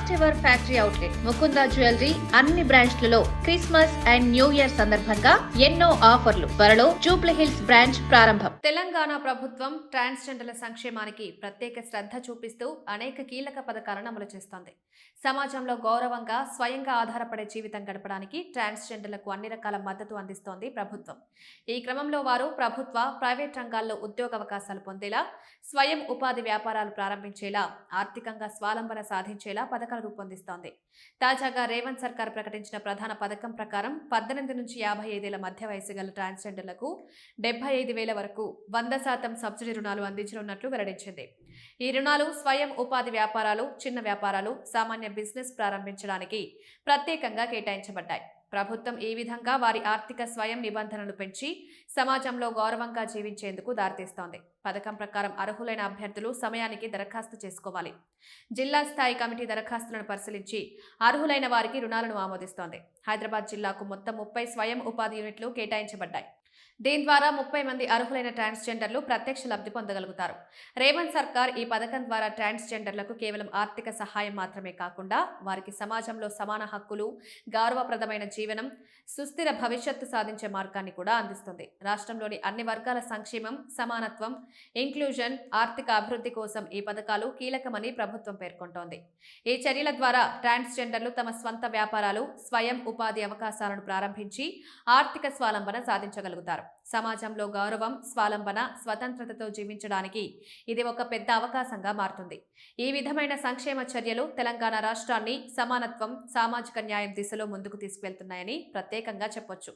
First ever factory outlet Mukunda jewellery అన్ని బ్రాంచ్లలో Christmas and new year సందర్భంగా ఎన్నో ఆఫర్లు. త్వరలో జూబ్లీ హిల్స్ బ్రాంచ్ ప్రారంభం. తెలంగాణ ప్రభుత్వం ట్రాన్స్జెండర్ల సంక్షేమానికి ప్రత్యేక శ్రద్ధ చూపిస్తూ అనేక కీలక పథకాలను అమలు చేస్తోంది. సమాజంలో గౌరవంగా స్వయంగా ఆధారపడే జీవితం గడపడానికి ట్రాన్స్జెండర్లకు అన్ని రకాల మద్దతు అందిస్తోంది ప్రభుత్వం. ఈ క్రమంలో వారు ప్రభుత్వ, ప్రైవేట్ రంగాల్లో ఉద్యోగావకాశాలు పొందేలా, స్వయం ఉపాధి వ్యాపారాలు ప్రారంభించేలా, ఆర్థికంగా స్వావలంబన సాధించేలా పథకాలు రూపొందిస్తోంది. తాజాగా రేవంత్ సర్కార్ ప్రకటించిన ప్రధాన పథకం ప్రకారం 18 నుంచి 55 ఏళ్ల మధ్య వయసు గల ట్రాన్స్జెండర్లకు 75,000 వరకు 100% సబ్సిడీ రుణాలు అందించనున్నట్లు వెల్లడించింది. ఈ రుణాలు స్వయం ఉపాధి వ్యాపారాలు, చిన్న వ్యాపారాలు, సామాన్య బిజినెస్ ప్రారంభించడానికి ప్రత్యేకంగా కేటాయించబడ్డాయి. ప్రభుత్వం ఈ విధంగా వారి ఆర్థిక స్వయం నిబంధనలు పెంచి సమాజంలో గౌరవంగా జీవించేందుకు దారితీస్తోంది. పథకం ప్రకారం అర్హులైన అభ్యర్థులు సమయానికి దరఖాస్తు చేసుకోవాలి. జిల్లా స్థాయి కమిటీ దరఖాస్తులను పరిశీలించి అర్హులైన వారికి రుణాలను ఆమోదిస్తోంది. హైదరాబాద్ జిల్లాకు మొత్తం 30 స్వయం ఉపాధి యూనిట్లు కేటాయించబడ్డాయి. దీని ద్వారా 30 మంది అర్హులైన ట్రాన్స్జెండర్లు ప్రత్యక్ష లబ్ధి పొందగలుగుతారు. రేవంత్ సర్కార్ ఈ పథకం ద్వారా ట్రాన్స్జెండర్లకు కేవలం ఆర్థిక సహాయం మాత్రమే కాకుండా వారికి సమాజంలో సమాన హక్కులు, గౌరవప్రదమైన జీవనం, సుస్థిర భవిష్యత్తు సాధించే మార్గాన్ని కూడా అందిస్తుంది. రాష్ట్రంలోని అన్ని వర్గాల సంక్షేమం, సమానత్వం, ఇంక్లూజన్, ఆర్థిక అభివృద్ధి కోసం ఈ పథకాలు కీలకమని ప్రభుత్వం పేర్కొంటోంది. ఈ చర్యల ద్వారా ట్రాన్స్జెండర్లు తమ స్వంత వ్యాపారాలు, స్వయం ఉపాధి అవకాశాలను ప్రారంభించి ఆర్థిక స్వావలంబన సాధించగలుగుతారు. సమాజంలో గౌరవం, స్వావలంబన, స్వతంత్రతతో జీవించడానికి ఇది ఒక పెద్ద అవకాశంగా మారుతుంది. ఈ విధమైన సంక్షేమ చర్యలు తెలంగాణ రాష్ట్రాన్ని సమానత్వం, సామాజిక న్యాయం దిశలో ముందుకు తీసుకువెళ్తున్నాయని ప్రత్యేకంగా చెప్పొచ్చు.